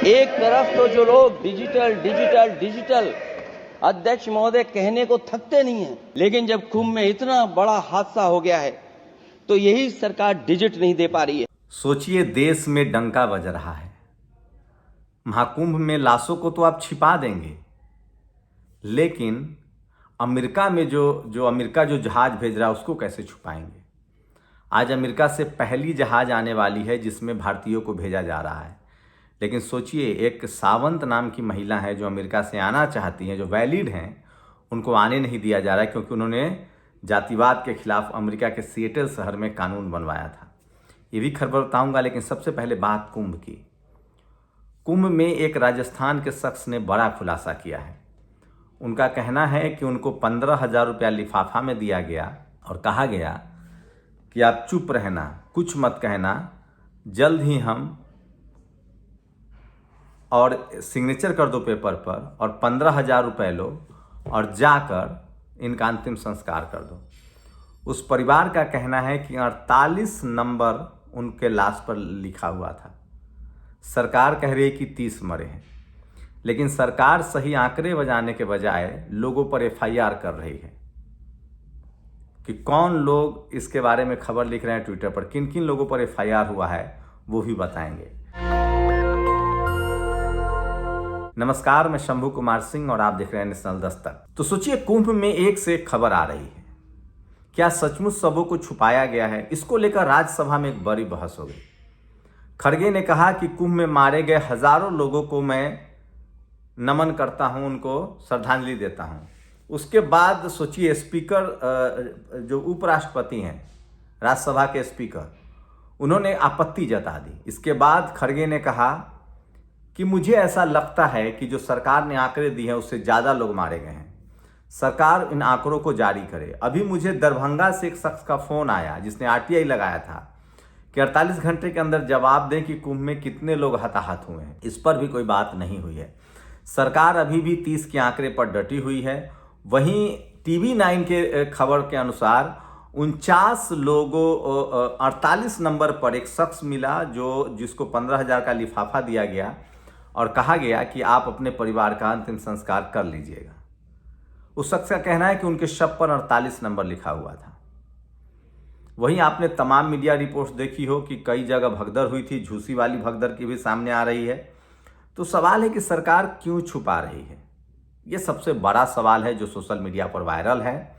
एक तरफ तो जो लोग डिजिटल डिजिटल डिजिटल अध्यक्ष महोदय कहने को थकते नहीं हैं, लेकिन जब कुंभ में इतना बड़ा हादसा हो गया है तो यही सरकार डिजिट नहीं दे पा रही है। सोचिए, देश में डंका बज रहा है, महाकुंभ में लाशों को तो आप छिपा देंगे, लेकिन अमेरिका में अमेरिका जो जहाज भेज रहा है उसको कैसे छुपाएंगे। आज अमेरिका से पहली जहाज आने वाली है जिसमें भारतीयों को भेजा जा रहा है, लेकिन सोचिए, एक सावंत नाम की महिला है जो अमेरिका से आना चाहती हैं, जो वैलिड हैं, उनको आने नहीं दिया जा रहा है क्योंकि उन्होंने जातिवाद के खिलाफ अमेरिका के सिएटल शहर में कानून बनवाया था। ये भी खबर बताऊंगा, लेकिन सबसे पहले बात कुंभ की। कुंभ में एक राजस्थान के शख्स ने बड़ा खुलासा किया है। उनका कहना है कि उनको 15,000 रुपया लिफाफा में दिया गया और कहा गया कि आप चुप रहना, कुछ मत कहना, जल्द ही हम और सिग्नेचर कर दो पेपर पर और 15,000 रुपये लो और जाकर इनका अंतिम संस्कार कर दो। उस परिवार का कहना है कि 48 नंबर उनके लाश पर लिखा हुआ था। सरकार कह रही है कि 30 मरे हैं, लेकिन सरकार सही आंकड़े बजाने के बजाय लोगों पर एफआईआर कर रही है कि कौन लोग इसके बारे में खबर लिख रहे हैं ट्विटर पर, किन किन लोगों पर एफआईआर हुआ है वो भी बताएंगे। नमस्कार, मैं शंभू कुमार सिंह और आप देख रहे हैं नेशनल दस्तक। तो सोचिए, कुंभ में एक से एक खबर आ रही है। क्या सचमुच सबों को छुपाया गया है? इसको लेकर राज्यसभा में एक बड़ी बहस हो गई। खड़गे ने कहा कि कुंभ में मारे गए हजारों लोगों को मैं नमन करता हूं, उनको श्रद्धांजलि देता हूं। उसके बाद सोचिए, स्पीकर जो उपराष्ट्रपति हैं, राज्यसभा के स्पीकर, उन्होंने आपत्ति जता दी। इसके बाद खड़गे ने कहा कि मुझे ऐसा लगता है कि जो सरकार ने आंकड़े दिए हैं उससे ज़्यादा लोग मारे गए हैं, सरकार इन आंकड़ों को जारी करे। अभी मुझे दरभंगा से एक शख्स का फ़ोन आया जिसने आरटीआई लगाया था कि 48 घंटे के अंदर जवाब दें कि कुंभ में कितने लोग हताहत हुए हैं। इस पर भी कोई बात नहीं हुई है। सरकार अभी भी 30 के आंकड़े पर डटी हुई है। वहीं TV9 के खबर के अनुसार 49 लोगों 48 नंबर पर एक शख्स मिला जिसको 15,000 का लिफाफा दिया गया और कहा गया कि आप अपने परिवार का अंतिम संस्कार कर लीजिएगा। उस शख्स का कहना है कि उनके शव पर 48 नंबर लिखा हुआ था। वहीं आपने तमाम मीडिया रिपोर्ट्स देखी हो कि कई जगह भगदड़ हुई थी, झूसी वाली भगदड़ की भी सामने आ रही है। तो सवाल है कि सरकार क्यों छुपा रही है? ये सबसे बड़ा सवाल है जो सोशल मीडिया पर वायरल है।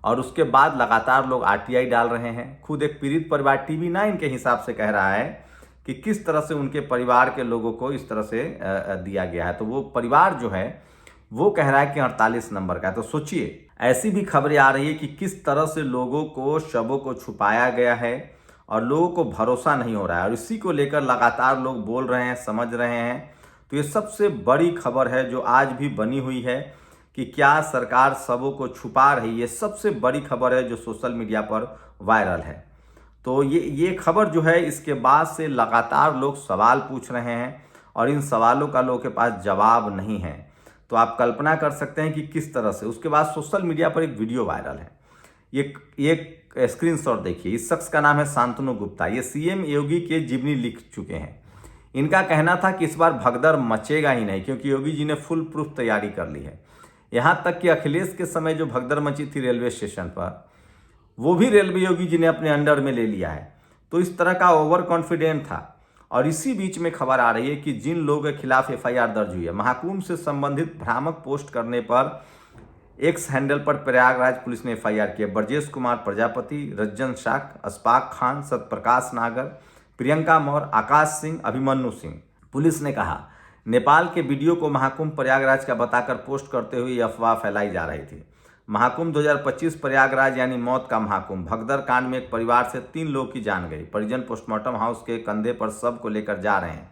और उसके बाद लगातार लोग आरटीआई डाल रहे हैं। खुद एक पीड़ित परिवार TV9 के हिसाब से कह रहा है कि किस तरह से उनके परिवार के लोगों को इस तरह से दिया गया है। तो वो परिवार जो है वो कह रहा है कि 48 नंबर का है। तो सोचिए, ऐसी भी खबरें आ रही है कि किस तरह से लोगों को शवों को छुपाया गया है और लोगों को भरोसा नहीं हो रहा है, और इसी को लेकर लगातार लोग बोल रहे हैं, समझ रहे हैं। तो ये सबसे बड़ी खबर है जो आज भी बनी हुई है कि क्या सरकार शवों को छुपा रही है। सबसे बड़ी खबर है जो सोशल मीडिया पर वायरल है। तो ये खबर जो है, इसके बाद से लगातार लोग सवाल पूछ रहे हैं और इन सवालों का लोगों के पास जवाब नहीं है। तो आप कल्पना कर सकते हैं कि किस तरह से। उसके बाद सोशल मीडिया पर एक वीडियो वायरल है। ये स्क्रीनशॉट देखिए। इस शख्स का नाम है शांतनु गुप्ता। ये सीएम योगी के जीवनी लिख चुके हैं। इनका कहना था कि इस बार भगदड़ मचेगा ही नहीं क्योंकि योगी जी ने फुल प्रूफ तैयारी कर ली है। यहाँ तक कि अखिलेश के समय जो भगदड़ मची थी रेलवे स्टेशन पर, वो भी रेलवे योगी जी ने अपने अंडर में ले लिया है। तो इस तरह का ओवर कॉन्फिडेंट था। और इसी बीच में खबर आ रही है कि जिन लोगों के खिलाफ एफआईआर दर्ज हुई है, महाकुंभ से संबंधित भ्रामक पोस्ट करने पर एक्स हैंडल पर प्रयागराज पुलिस ने एफआईआर किया। ब्रजेश कुमार प्रजापति, रज्जन शाख, अशफाक खान, सत्यप्रकाश नागर, प्रियंका मौर्य, आकाश सिंह, अभिमन्यु सिंह। पुलिस ने कहा, नेपाल के वीडियो को महाकुंभ प्रयागराज का बताकर पोस्ट करते हुए यह अफवाह फैलाई जा रही थी। महाकुंभ 2025 प्रयागराज यानी मौत का महाकुंभ। भगदड़ कांड में एक परिवार से 3 लोगों की जान गई। परिजन पोस्टमार्टम हाउस के कंधे पर शव को लेकर जा रहे हैं।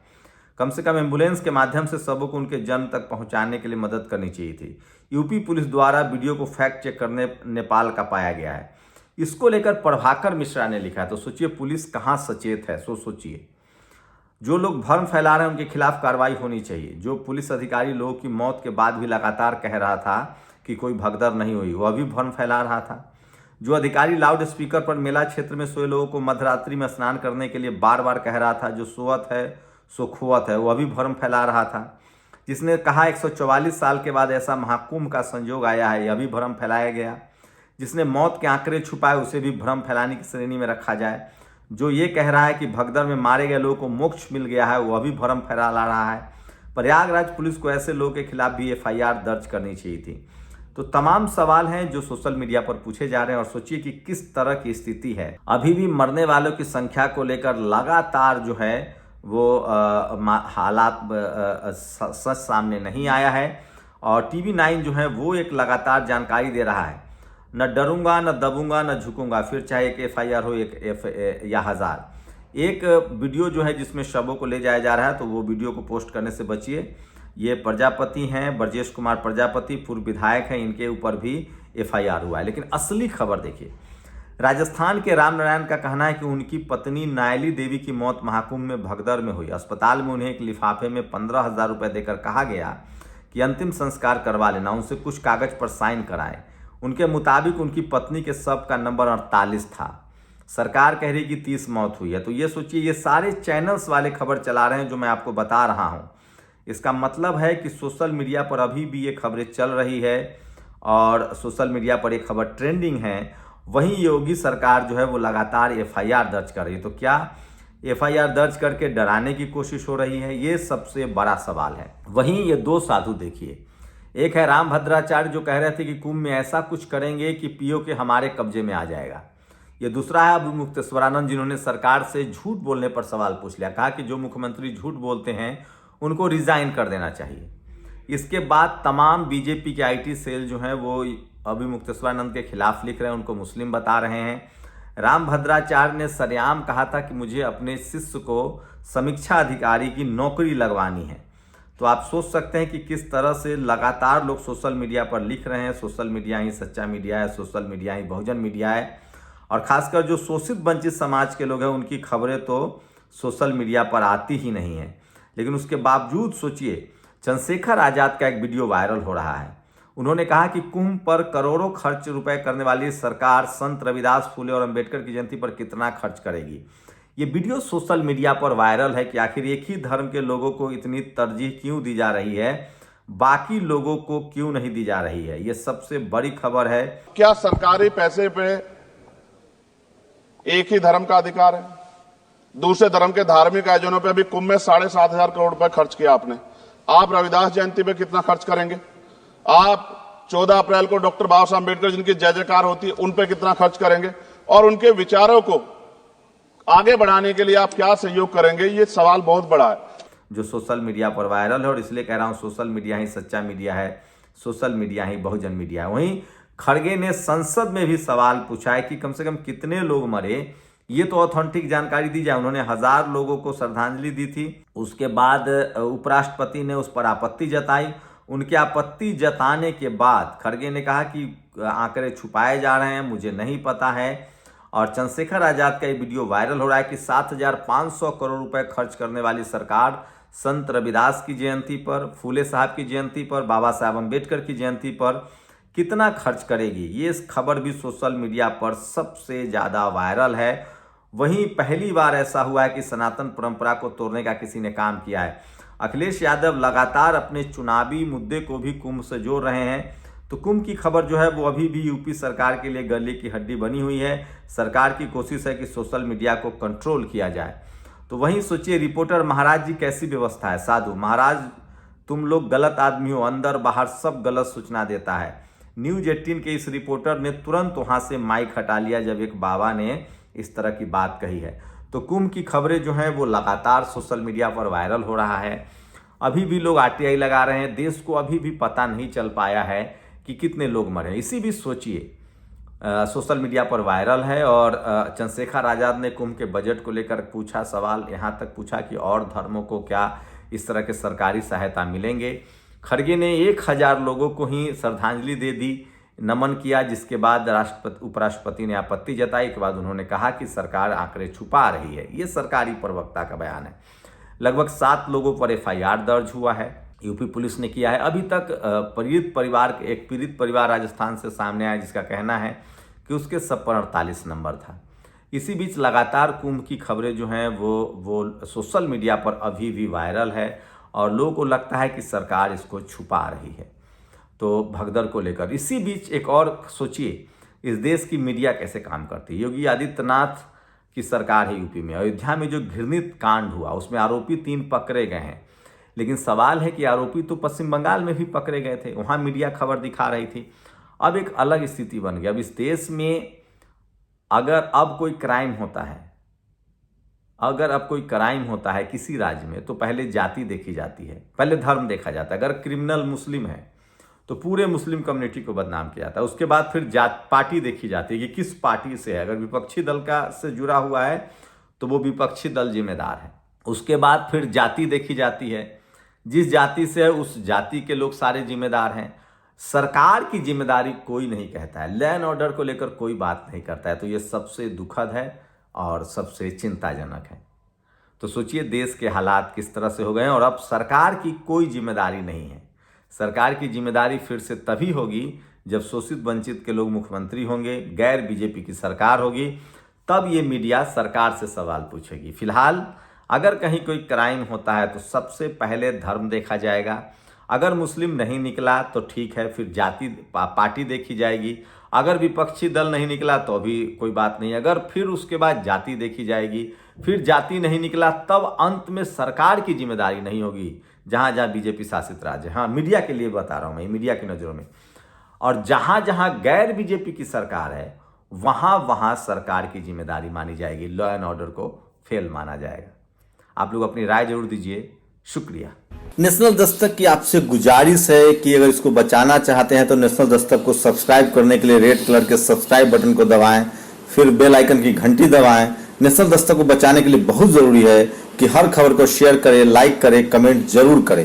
कम से कम एम्बुलेंस के माध्यम से शवों को उनके जन्म तक पहुंचाने के लिए मदद करनी चाहिए थी। यूपी पुलिस द्वारा वीडियो को फैक्ट चेक करने नेपाल का पाया गया है। इसको लेकर प्रभाकर मिश्रा ने लिखा है। तो सोचिए, पुलिस कहाँ सचेत है। सोचिए, जो लोग भ्रम फैला रहे हैं उनके खिलाफ कार्रवाई होनी चाहिए। जो पुलिस अधिकारी लोगों की मौत के बाद भी लगातार कह रहा था कि कोई भगदड़ नहीं हुई, वह भी भ्रम फैला रहा था। जो अधिकारी लाउड स्पीकर पर मेला क्षेत्र में सोए लोगों को मध्यरात्रि में स्नान करने के लिए बार बार कह रहा था, जो सोवत है सोखोवत है, वो अभी भ्रम फैला रहा था। जिसने कहा 144 साल के बाद ऐसा महाकुंभ का संयोग आया है, यह भी भ्रम फैलाया गया। जिसने मौत के आंकड़े छुपाए उसे भी भ्रम फैलाने की श्रेणी में रखा जाए। जो ये कह रहा है कि भगदड़ में मारे गए लोगों को मोक्ष मिल गया है, वह भी भ्रम फैला रहा है। प्रयागराज पुलिस को ऐसे लोगों के खिलाफ भी FIR दर्ज करनी चाहिए थी। तो तमाम सवाल हैं जो सोशल मीडिया पर पूछे जा रहे हैं। और सोचिए कि किस तरह की स्थिति है, अभी भी मरने वालों की संख्या को लेकर लगातार जो है वो हालात सच सामने नहीं आया है। और TV 9 जो है वो एक लगातार जानकारी दे रहा है, न डरूंगा न दबूंगा न झुकूंगा, फिर चाहे एक FIR हो या 1000। एक वीडियो जो है जिसमें शवों को ले जाया जा रहा है, तो वो वीडियो को पोस्ट करने से बचिए। ये प्रजापति हैं, ब्रजेश कुमार प्रजापति पूर्व विधायक हैं, इनके ऊपर भी FIR हुआ है। लेकिन असली खबर देखिए, राजस्थान के रामनारायण का कहना है कि उनकी पत्नी नायली देवी की मौत महाकुंभ में भगदड़ में हुई। अस्पताल में उन्हें एक लिफाफे में 15,000 रुपये देकर कहा गया कि अंतिम संस्कार करवा लेना, उनसे कुछ कागज पर साइन कराएं। उनके मुताबिक उनकी पत्नी के शव का नंबर 48 था। सरकार कह रही कि 30 मौत हुई है। तो ये सोचिए, ये सारे चैनल्स वाले खबर चला रहे हैं जो मैं आपको बता रहा हूँ। इसका मतलब है कि सोशल मीडिया पर अभी भी ये खबरें चल रही है और सोशल मीडिया पर ये खबर ट्रेंडिंग है। वहीं योगी सरकार जो है वो लगातार FIR दर्ज कर रही है। तो क्या FIR दर्ज करके डराने की कोशिश हो रही है? ये सबसे बड़ा सवाल है। वहीं ये दो साधु देखिए, एक है रामभद्राचार्य जो कह रहे थे कि कुंभ में ऐसा कुछ करेंगे कि POK हमारे कब्जे में आ जाएगा। ये दूसरा है अभी मुक्तेश्वरानंद, जिन्होंने सरकार से झूठ बोलने पर सवाल पूछ लिया, कहा कि जो मुख्यमंत्री झूठ बोलते हैं उनको रिजाइन कर देना चाहिए। इसके बाद तमाम BJP के IT सेल जो हैं वो अभी मुक्तेश्वरानंद के खिलाफ लिख रहे हैं, उनको मुस्लिम बता रहे हैं। रामभद्राचार्य ने सरेआम कहा था कि मुझे अपने शिष्य को समीक्षा अधिकारी की नौकरी लगवानी है। तो आप सोच सकते हैं कि किस तरह से लगातार लोग सोशल मीडिया पर लिख रहे हैं। सोशल मीडिया ही सच्चा मीडिया है, सोशल मीडिया ही बहुजन मीडिया है। और खासकर जो शोषित वंचित समाज के लोग हैं उनकी खबरें तो सोशल मीडिया पर आती ही नहीं है। लेकिन उसके बावजूद सोचिए, चंद्रशेखर आजाद का एक वीडियो वायरल हो रहा है। उन्होंने कहा कि कुंभ पर करोड़ों खर्च रुपए करने वाली सरकार संत रविदास, फुले और अंबेडकर की जयंती पर कितना खर्च करेगी। ये वीडियो सोशल मीडिया पर वायरल है कि आखिर एक ही धर्म के लोगों को इतनी तरजीह क्यों दी जा रही है, बाकी लोगों को क्यों नहीं दी जा रही है। ये सबसे बड़ी खबर है। क्या सरकारी पैसे पे एक ही धर्म का अधिकार है? दूसरे धर्म के धार्मिक आयोजनों पे अभी कुंभ में 7,500 करोड़ रुपए खर्च किया आपने। आप रविदास जयंती पे कितना खर्च करेंगे? आप 14 अप्रैल को डॉक्टर बाबा साहब अम्बेडकर जिनकी जय जयकार होती है उन पे कितना खर्च करेंगे? और उनके विचारों को आगे बढ़ाने के लिए आप क्या सहयोग करेंगे? ये सवाल बहुत बड़ा है जो सोशल मीडिया पर वायरल है। और इसलिए कह रहा हूं, सोशल मीडिया ही सच्चा मीडिया है, सोशल मीडिया ही बहुजन मीडिया है। वहीं खड़गे ने संसद में भी सवाल पूछा है कि कम से कम कितने लोग मरे, ये तो ऑथेंटिक जानकारी दी जाए। उन्होंने 1000 लोगों को श्रद्धांजलि दी थी। उसके बाद उपराष्ट्रपति ने उस पर आपत्ति जताई। उनके आपत्ति जताने के बाद खड़गे ने कहा कि आंकड़े छुपाए जा रहे हैं, मुझे नहीं पता है। और चंद्रशेखर आजाद का ये वीडियो वायरल हो रहा है कि 7,500 करोड़ रुपए खर्च करने वाली सरकार संत रविदास की जयंती पर, फूले साहब की जयंती पर, बाबा साहब अम्बेडकर की जयंती पर कितना खर्च करेगी। ये खबर भी सोशल मीडिया पर सबसे ज़्यादा वायरल है। वहीं पहली बार ऐसा हुआ है कि सनातन परंपरा को तोड़ने का किसी ने काम किया है। अखिलेश यादव लगातार अपने चुनावी मुद्दे को भी कुंभ से जोड़ रहे हैं। तो कुंभ की खबर जो है वो अभी भी यूपी सरकार के लिए गले की हड्डी बनी हुई है। सरकार की कोशिश है कि सोशल मीडिया को कंट्रोल किया जाए। तो वहीं सोचिए, रिपोर्टर महाराज जी कैसी व्यवस्था है। साधु महाराज, तुम लोग गलत आदमी हो, अंदर बाहर सब गलत सूचना देता है। न्यूज 18 के इस रिपोर्टर ने तुरंत वहां से माइक हटा लिया जब एक बाबा ने इस तरह की बात कही है। तो कुंभ की खबरें जो हैं वो लगातार सोशल मीडिया पर वायरल हो रहा है। अभी भी लोग RTI लगा रहे हैं। देश को अभी भी पता नहीं चल पाया है कि कितने लोग मरे। इसी भी सोचिए, सोशल मीडिया पर वायरल है। और चंद्रशेखर आजाद ने कुंभ के बजट को लेकर पूछा सवाल, यहाँ तक पूछा कि और धर्मों को क्या इस तरह के सरकारी सहायता मिलेंगे। खड़गे ने 1000 लोगों को ही श्रद्धांजलि दे दी, नमन किया, जिसके बाद उपराष्ट्रपति ने आपत्ति जताई। के बाद उन्होंने कहा कि सरकार आंकड़े छुपा रही है। ये सरकारी प्रवक्ता का बयान है। लगभग 7 लोगों पर FIR दर्ज हुआ है, यूपी पुलिस ने किया है। अभी तक पीड़ित परिवार राजस्थान से सामने आया जिसका कहना है कि उसके सब पर 48 नंबर था। इसी बीच लगातार कुंभ की खबरें जो हैं वो सोशल मीडिया पर अभी भी वायरल है और लोगों को लगता है कि सरकार इसको छुपा रही है तो भगदड़ को लेकर। इसी बीच एक और सोचिए, इस देश की मीडिया कैसे काम करती है। योगी आदित्यनाथ की सरकार है यूपी में, अयोध्या में जो घृणित कांड हुआ उसमें आरोपी 3 पकड़े गए हैं, लेकिन सवाल है कि आरोपी तो पश्चिम बंगाल में भी पकड़े गए थे, वहाँ मीडिया खबर दिखा रही थी। अब एक अलग स्थिति बन गई। अब इस देश में अगर अब कोई क्राइम होता है किसी राज्य में तो पहले जाति देखी जाती है, पहले धर्म देखा जाता है। अगर क्रिमिनल मुस्लिम है तो पूरे मुस्लिम कम्युनिटी को बदनाम किया जाता है। उसके बाद फिर पार्टी देखी जाती है कि किस पार्टी से है। अगर विपक्षी दल से जुड़ा हुआ है तो वो विपक्षी दल जिम्मेदार है। उसके बाद फिर जाति देखी जाती है, जिस जाति से है उस जाति के लोग सारे जिम्मेदार हैं। सरकार की जिम्मेदारी कोई नहीं कहता है, लॉ एंड ऑर्डर को लेकर कोई बात नहीं करता है। तो ये सबसे दुखद है और सबसे चिंताजनक है। तो सोचिए देश के हालात किस तरह से हो गए हैं और अब सरकार की कोई जिम्मेदारी नहीं है। सरकार की जिम्मेदारी फिर से तभी होगी जब शोषित वंचित के लोग मुख्यमंत्री होंगे, गैर बीजेपी की सरकार होगी, तब ये मीडिया सरकार से सवाल पूछेगी। फिलहाल अगर कहीं कोई क्राइम होता है तो सबसे पहले धर्म देखा जाएगा। अगर मुस्लिम नहीं निकला तो ठीक है, फिर जाति पार्टी देखी जाएगी। अगर विपक्षी दल नहीं निकला तो भी कोई बात नहीं, अगर फिर उसके बाद जाति देखी जाएगी। फिर जाति नहीं निकला तब अंत में सरकार की जिम्मेदारी नहीं होगी, जहां जहां बीजेपी शासित राज्य। हाँ, मीडिया के लिए बता रहा हूं मैं, मीडिया की नजरों में। और जहां जहां गैर बीजेपी की सरकार है वहां वहां सरकार की जिम्मेदारी मानी जाएगी, लॉ एंड ऑर्डर को फेल माना जाएगा। आप लोग अपनी राय जरूर दीजिए। शुक्रिया। नेशनल दस्तक की आपसे गुजारिश है कि अगर इसको बचाना चाहते हैं तो नेशनल दस्तक को सब्सक्राइब करने के लिए रेड कलर के सब्सक्राइब बटन को दबाएं, फिर बेल आइकन की घंटी दबाएं। नेशनल दस्तक को बचाने के लिए बहुत जरूरी है कि हर खबर को शेयर करें, लाइक करें, कमेंट जरूर करें।